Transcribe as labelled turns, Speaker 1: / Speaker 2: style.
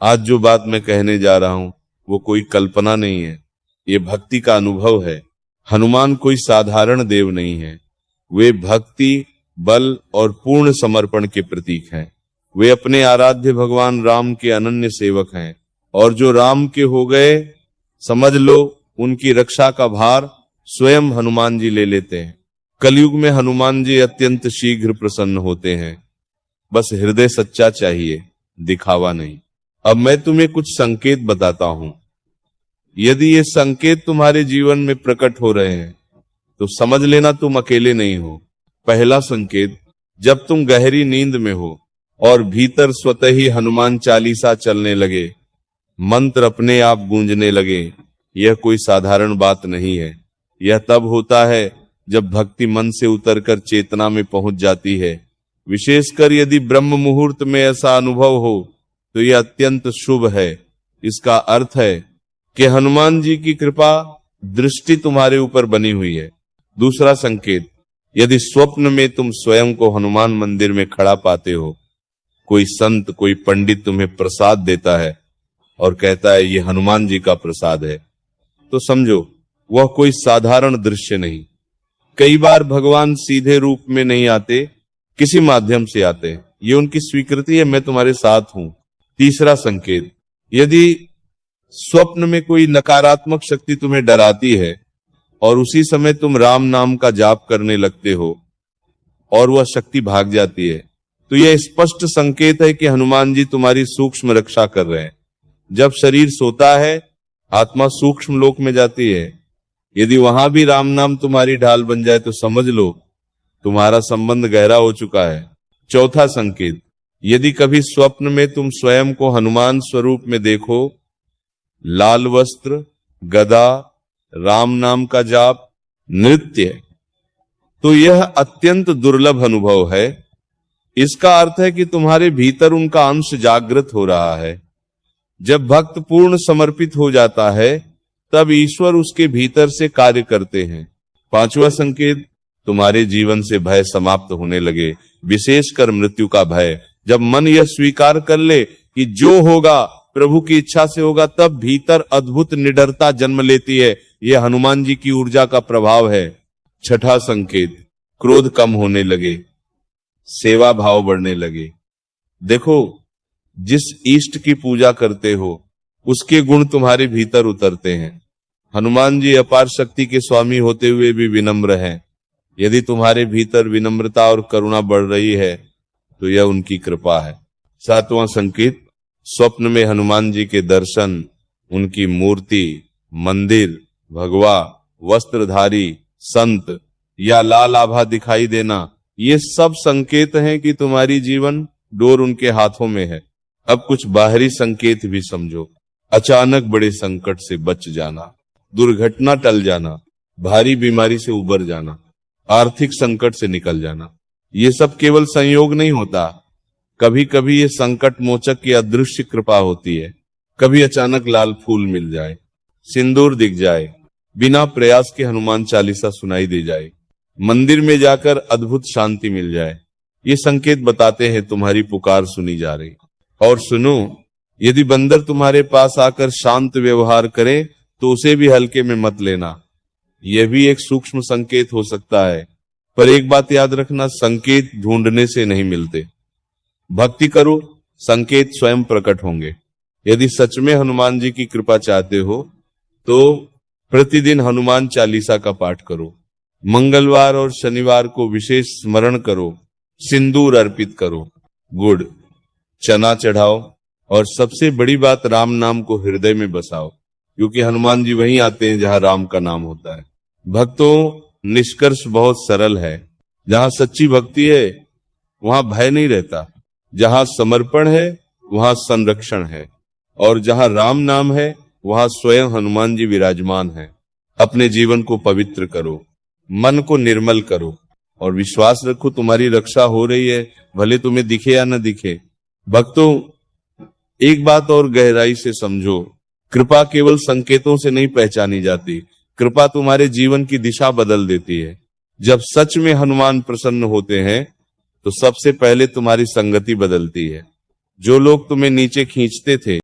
Speaker 1: आज जो बात मैं कहने जा रहा हूं वो कोई कल्पना नहीं है, ये भक्ति का अनुभव है। हनुमान कोई साधारण देव नहीं है, वे भक्ति, बल और पूर्ण समर्पण के प्रतीक हैं। वे अपने आराध्य भगवान राम के अनन्य सेवक हैं, और जो राम के हो गए, समझ लो उनकी रक्षा का भार स्वयं हनुमान जी ले लेते हैं। कलयुग में हनुमान जी अत्यंत शीघ्र प्रसन्न होते हैं, बस हृदय सच्चा चाहिए, दिखावा नहीं। अब मैं तुम्हें कुछ संकेत बताता हूं। यदि ये संकेत तुम्हारे जीवन में प्रकट हो रहे हैं तो समझ लेना तुम अकेले नहीं हो। पहला संकेत, जब तुम गहरी नींद में हो और भीतर स्वतः ही हनुमान चालीसा चलने लगे, मंत्र अपने आप गूंजने लगे, यह कोई साधारण बात नहीं है। यह तब होता है जब भक्ति मन से उतरकर चेतना में पहुंच जाती है। विशेषकर यदि ब्रह्म मुहूर्त में ऐसा अनुभव हो तो यह अत्यंत शुभ है। इसका अर्थ है कि हनुमान जी की कृपा दृष्टि तुम्हारे ऊपर बनी हुई है। दूसरा संकेत, यदि स्वप्न में तुम स्वयं को हनुमान मंदिर में खड़ा पाते हो, कोई संत, कोई पंडित तुम्हें प्रसाद देता है और कहता है ये हनुमान जी का प्रसाद है, तो समझो वह कोई साधारण दृश्य नहीं। कई बार भगवान सीधे रूप में नहीं आते, किसी माध्यम से आते हैं। ये उनकी स्वीकृति है, मैं तुम्हारे साथ हूं। तीसरा संकेत, यदि स्वप्न में कोई नकारात्मक शक्ति तुम्हें डराती है और उसी समय तुम राम नाम का जाप करने लगते हो और वह शक्ति भाग जाती है, तो यह स्पष्ट संकेत है कि हनुमान जी तुम्हारी सूक्ष्म रक्षा कर रहे हैं। जब शरीर सोता है, आत्मा सूक्ष्म लोक में जाती है। यदि वहां भी राम नाम तुम्हारी ढाल बन जाए तो समझ लो तुम्हारा संबंध गहरा हो चुका है। चौथा संकेत, यदि कभी स्वप्न में तुम स्वयं को हनुमान स्वरूप में देखो, लाल वस्त्र, गदा, राम नाम का जाप, नृत्य, तो यह अत्यंत दुर्लभ अनुभव है। इसका अर्थ है कि तुम्हारे भीतर उनका अंश जागृत हो रहा है। जब भक्त पूर्ण समर्पित हो जाता है तब ईश्वर उसके भीतर से कार्य करते हैं। पांचवा संकेत, तुम्हारे जीवन से भय समाप्त होने लगे, विशेषकर मृत्यु का भय। जब मन यह स्वीकार कर ले कि जो होगा प्रभु की इच्छा से होगा, तब भीतर अद्भुत निडरता जन्म लेती है। यह हनुमान जी की ऊर्जा का प्रभाव है। छठा संकेत, क्रोध कम होने लगे, सेवा भाव बढ़ने लगे। देखो, जिस इष्ट की पूजा करते हो उसके गुण तुम्हारे भीतर उतरते हैं। हनुमान जी अपार शक्ति के स्वामी होते हुए भी विनम्र हैं। यदि तुम्हारे भीतर विनम्रता और करुणा बढ़ रही है तो यह उनकी कृपा है। सातवां संकेत, स्वप्न में हनुमान जी के दर्शन, उनकी मूर्ति, मंदिर, भगवा, वस्त्रधारी, संत या लाल आभा दिखाई देना, ये सब संकेत हैं कि तुम्हारी जीवन डोर उनके हाथों में है। अब कुछ बाहरी संकेत भी समझो। अचानक बड़े संकट से बच जाना, दुर्घटना टल जाना, भारी बीमारी से उबर जाना, आर्थिक संकट से निकल जाना, ये सब केवल संयोग नहीं होता। कभी कभी ये संकट मोचक की अदृश्य कृपा होती है। कभी अचानक लाल फूल मिल जाए, सिंदूर दिख जाए, बिना प्रयास के हनुमान चालीसा सुनाई दे जाए, मंदिर में जाकर अद्भुत शांति मिल जाए। ये संकेत बताते हैं तुम्हारी पुकार सुनी जा रही। और सुनो, यदि बंदर तुम्हारे पास आकर शांत व्यवहार करे तो उसे भी हल्के में मत लेना। यह भी एक सूक्ष्म संकेत हो सकता है। पर एक बात याद रखना, संकेत ढूंढने से नहीं मिलते। भक्ति करो, संकेत स्वयं प्रकट होंगे। यदि सच में हनुमान जी की कृपा चाहते हो तो प्रतिदिन हनुमान चालीसा का पाठ करो। मंगलवार और शनिवार को विशेष स्मरण करो। सिंदूर अर्पित करो, गुड़, चना चढ़ाओ, और सबसे बड़ी बात, राम नाम को हृदय में बसाओ, क्योंकि हनुमान जी वहीं आते हैं जहां राम का नाम होता है। भक्तों, निष्कर्ष बहुत सरल है। जहां सच्ची भक्ति है वहां भय नहीं रहता, जहां समर्पण है वहां संरक्षण है, और जहां राम नाम है वहां स्वयं हनुमान जी विराजमान है। अपने जीवन को पवित्र करो, मन को निर्मल करो और विश्वास रखो तुम्हारी रक्षा हो रही है, भले तुम्हें दिखे या न दिखे। भक्तों, एक बात और गहराई से समझो, कृपा केवल संकेतों से नहीं पहचानी जाती। कृपा तुम्हारे जीवन की दिशा बदल देती है। जब सच में हनुमान प्रसन्न होते हैं तो सबसे पहले तुम्हारी संगति बदलती है। जो लोग तुम्हें नीचे खींचते थे